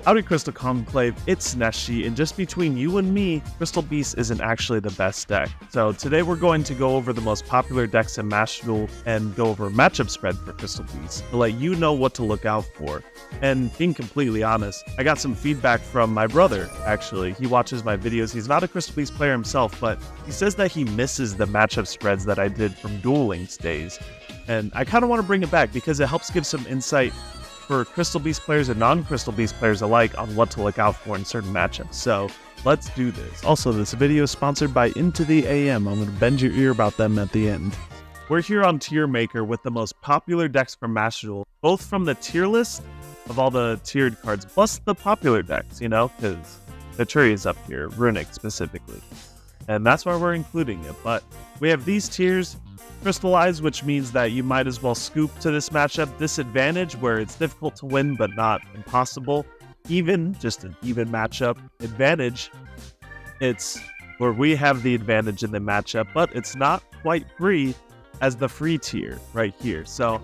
Howdy Crystal Conclave, it's NESHY, and just between you and me, Crystal Beast isn't actually the best deck. So today we're going to go over the most popular decks in Master Duel and go over matchup spread for Crystal Beast to let you know what to look out for. And being completely honest, I got some feedback from my brother, actually. He watches my videos. He's not a Crystal Beast player himself, but he says that he misses the matchup spreads that I did from Duel Links days. And I kind of want to bring it back because it helps give some insight for Crystal Beast players and non-Crystal Beast players alike on what to look out for in certain matchups. So let's do this. Also, this video is sponsored by IntoTheAM. I'm going to bend your ear about them at the end. We're here on Tier Maker with the most popular decks from Master Duel, both from the tier list of all the tiered cards, plus the popular decks, you know, because the tree is up here, Runic specifically. And that's why we're including it. But we have these tiers crystallized, which means that you might as well scoop to this matchup. Disadvantage, where it's difficult to win but not impossible. Even, just an even matchup. Advantage, it's where we have the advantage in the matchup, but it's not quite free as the free tier right here. So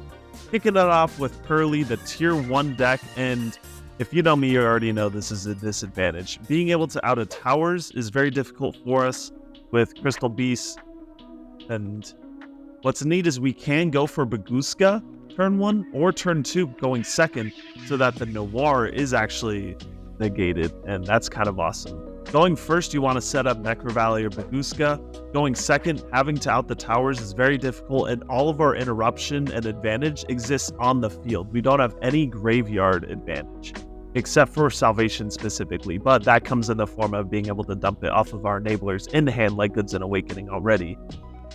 kicking it off with Pearly, the tier 1 deck, and if you know me, you already know this is a disadvantage. Being able to out of towers is very difficult for us with Crystal Beast, and what's neat is we can go for Baguska turn 1 or turn 2 going second so that the Noir is actually negated, and that's kind of awesome. Going first, you want to set up Necro Valley or Baguska. Going second, having to out the towers is very difficult, and all of our interruption and advantage exists on the field. We don't have any graveyard advantage, except for Salvation specifically, but that comes in the form of being able to dump it off of our enablers in hand like Goods and Awakening already.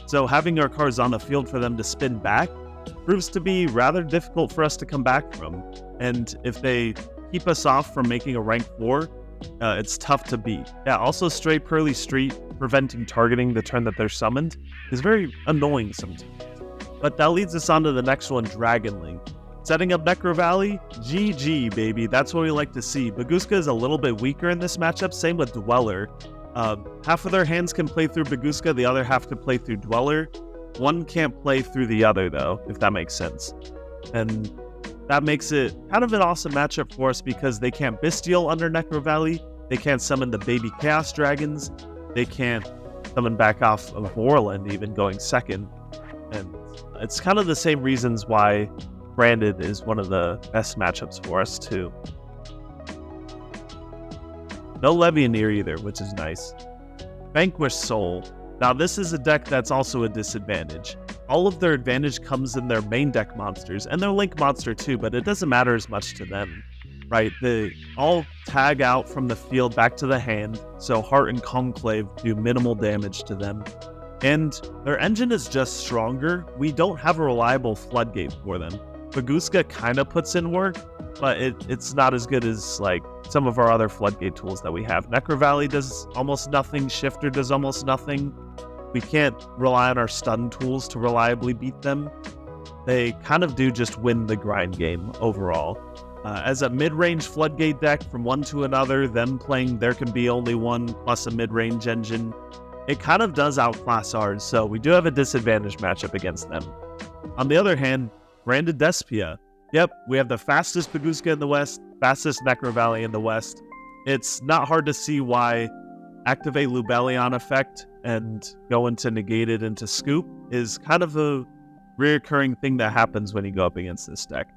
So having our cards on the field for them to spin back proves to be rather difficult for us to come back from. And if they keep us off from making a rank 4, it's tough to beat. Yeah, also Stray Pearly Street, preventing targeting the turn that they're summoned, is very annoying sometimes. But that leads us on to the next one, Dragon Link. Setting up Necro Valley, GG baby, that's what we like to see. Baguska is a little bit weaker in this matchup, same with Dweller. Half of their hands can play through Baguska, the other half can play through Dweller. One can't play through the other though, if that makes sense. And that makes it kind of an awesome matchup for us because they can't Bestial under Necro Valley, they can't summon the baby Chaos Dragons, they can't summon back off of Warland even going second. And it's kind of the same reasons why Branded is one of the best matchups for us too. No Levianeer either, which is nice. Vanquished Soul. Now this is a deck that's also a disadvantage. All of their advantage comes in their main deck monsters, and their Link monster too, but it doesn't matter as much to them, right? They all tag out from the field back to the hand, so Heart and Conclave do minimal damage to them. And their engine is just stronger. We don't have a reliable floodgate for them. Baguska kind of puts in work, but it's not as good as like some of our other floodgate tools that we have. Necro Valley does almost nothing, Shifter does almost nothing. We can't rely on our stun tools to reliably beat them. They kind of do just win the grind game overall. As a mid-range floodgate deck from one to another, them playing There Can Be Only One plus a mid-range engine, it kind of does outclass ours, so we do have a disadvantage matchup against them. On the other hand, Branded Despia. Yep, we have the fastest Baguska in the West, fastest Necro Valley in the West. It's not hard to see why activate Lubellion effect and go into Negated into Scoop is kind of a reoccurring thing that happens when you go up against this deck.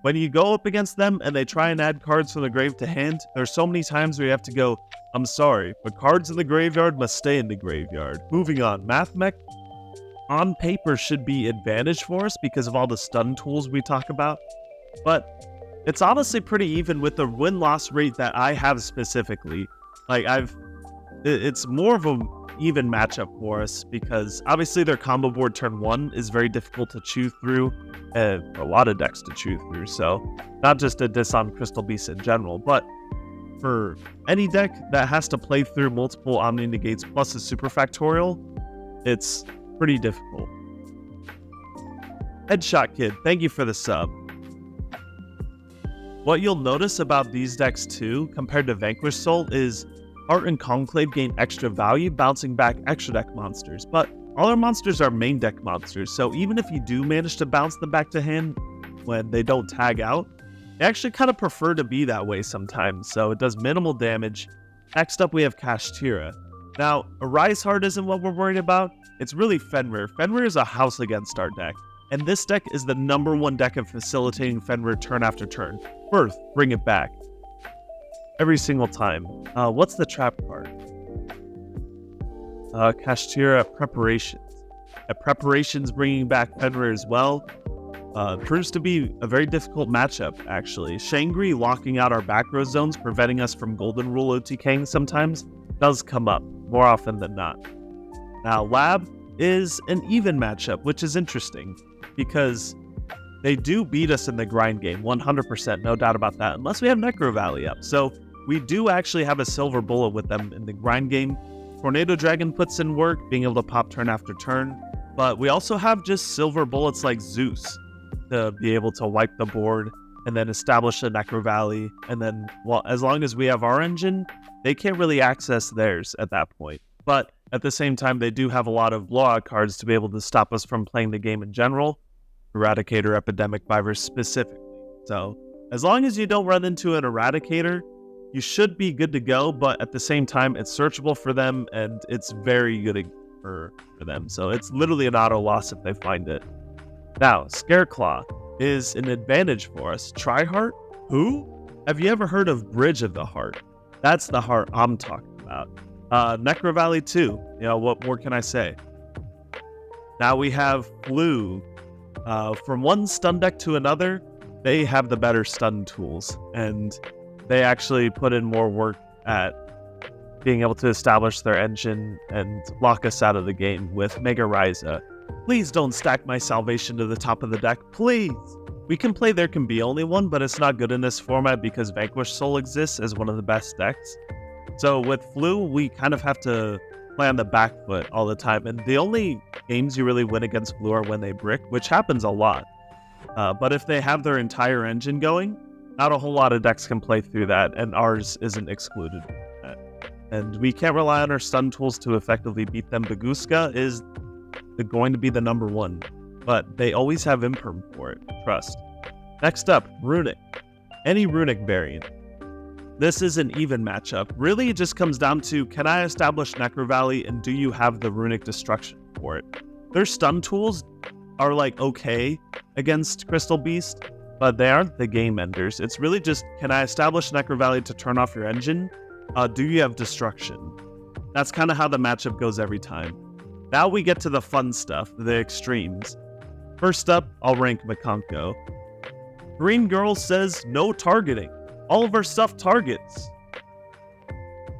When you go up against them and they try and add cards from the grave to hand, there's so many times where you have to go, I'm sorry, but cards in the graveyard must stay in the graveyard. Moving on, Mathmech on paper should be advantage for us because of all the stun tools we talk about, but it's honestly pretty even with the win-loss rate that I have specifically. Like it's more of a even matchup for us because obviously their combo board turn 1 is very difficult to chew through, and a lot of decks to chew through, so not just a diss on Crystal Beast in general, but for any deck that has to play through multiple Omni Negates plus a Super Factorial, it's pretty difficult. Headshot Kid, thank you for the sub. What you'll notice about these decks too, compared to Vanquished Soul, is Heart and Conclave gain extra value, bouncing back extra deck monsters, but all our monsters are main deck monsters, so even if you do manage to bounce them back to hand when they don't tag out, they actually kind of prefer to be that way sometimes, so it does minimal damage. Next up we have Kashtira. Now, Arise Heart isn't what we're worried about, it's really Fenrir. Fenrir is a house against our deck, and this deck is the #1 deck of facilitating Fenrir turn after turn. Birth, bring it back. Every single time. What's the trap card? Kashtira Preparations. Preparations bringing back Fenrir as well. Proves to be a very difficult matchup, actually. Shangri locking out our back row zones, preventing us from Golden Rule OTKing sometimes, does come up, more often than not. Now, Lab is an even matchup, which is interesting, because they do beat us in the grind game, 100%, no doubt about that, unless we have Necro Valley up. So, we do actually have a silver bullet with them in the grind game. Tornado Dragon puts in work, being able to pop turn after turn, but we also have just silver bullets like Zeus to be able to wipe the board and then establish a Necro Valley, and then, well, as long as we have our engine, they can't really access theirs at that point. But at the same time, they do have a lot of blowout cards to be able to stop us from playing the game in general, Eradicator, Epidemic Virus specifically. So, as long as you don't run into an Eradicator, you should be good to go, but at the same time, it's searchable for them, and it's very good for them. So it's literally an auto loss if they find it. Now, Scareclaw is an advantage for us. Tryheart? Who? Have you ever heard of Bridge of the Heart? That's the heart I'm talking about. Necro Valley 2. You know, what more can I say? Now we have Flu. From one stun deck to another, they have the better stun tools, and they actually put in more work at being able to establish their engine and lock us out of the game with Mega Ryza. Please don't stack my Salvation to the top of the deck, please! We can play There Can Be Only One, but it's not good in this format because Vanquish Soul exists as one of the best decks. So with Flu, we kind of have to play on the back foot all the time, and the only games you really win against Flu are when they brick, which happens a lot. But if they have their entire engine going, not a whole lot of decks can play through that, and ours isn't excluded from that. And we can't rely on our stun tools to effectively beat them. Baguska is going to be the #1, but they always have Imperm for it, trust. Next up, Runic. Any Runic variant. This is an even matchup. Really, it just comes down to, can I establish Necro Valley, and do you have the Runic Destruction for it? Their stun tools are like okay against Crystal Beast, but they aren't the game enders. It's really just, can I establish Necro Valley to turn off your engine? Do you have Destruction? That's kind of how the matchup goes every time. Now we get to the fun stuff, the extremes. First up, I'll rank Makonko. Green Girl says no targeting. All of our stuff targets.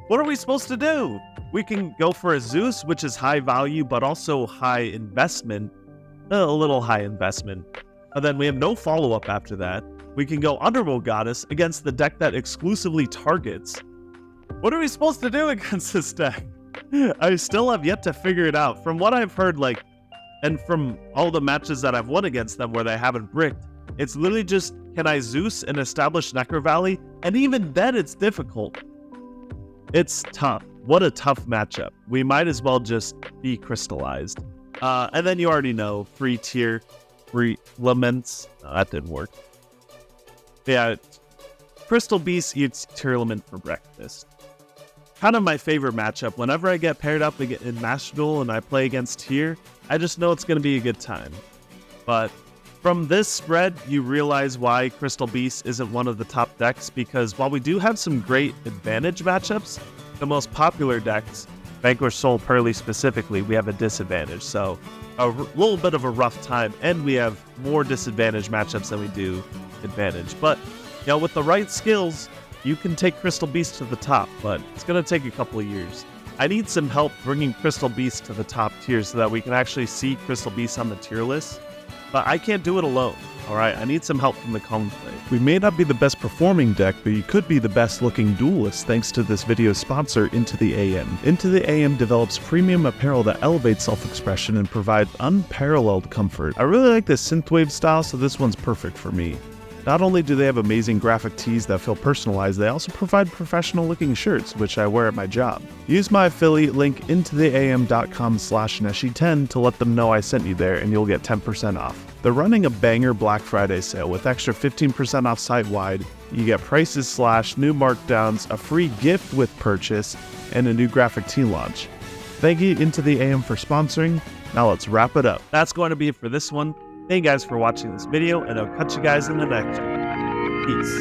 What are we supposed to do? We can go for a Zeus, which is high value, but also high investment. A little high investment. And then we have no follow-up after that. We can go Underworld Goddess against the deck that exclusively targets. What are we supposed to do against this deck? I still have yet to figure it out. From what I've heard, and from all the matches that I've won against them where they haven't bricked, it's literally just, can I Zeus and establish Necro Valley? And even then, it's difficult. It's tough. What a tough matchup. We might as well just be crystallized. And then you already know, free tier. Laments. No, that didn't work. Yeah, Crystal Beast eats Tier Lament for breakfast. Kind of my favorite matchup. Whenever I get paired up in Master Duel and I play against Tier, I just know it's going to be a good time. But from this spread, you realize why Crystal Beast isn't one of the top decks, because while we do have some great advantage matchups, the most popular decks, Vanquish Soul Pearly specifically, we have a disadvantage. So a little bit of a rough time, and we have more disadvantage matchups than we do advantage. But, you know, with the right skills, you can take Crystal Beast to the top, but it's going to take a couple of years. I need some help bringing Crystal Beast to the top tier so that we can actually see Crystal Beast on the tier list. But I can't do it alone, alright? I need some help from the Conclave. We may not be the best performing deck, but you could be the best looking duelist thanks to this video's sponsor, IntoTheAM. IntoTheAM develops premium apparel that elevates self-expression and provides unparalleled comfort. I really like this synthwave style, so this one's perfect for me. Not only do they have amazing graphic tees that feel personalized, they also provide professional looking shirts, which I wear at my job. Use my affiliate link IntoTheAM.com/NESHY10 to let them know I sent you there, and you'll get 10% off. They're running a banger Black Friday sale with extra 15% off site-wide. You get prices slashed, new markdowns, a free gift with purchase, and a new graphic tee launch. Thank you IntoTheAM for sponsoring. Now let's wrap it up. That's going to be it for this one. Thank you guys for watching this video, and I'll catch you guys in the next one. Peace.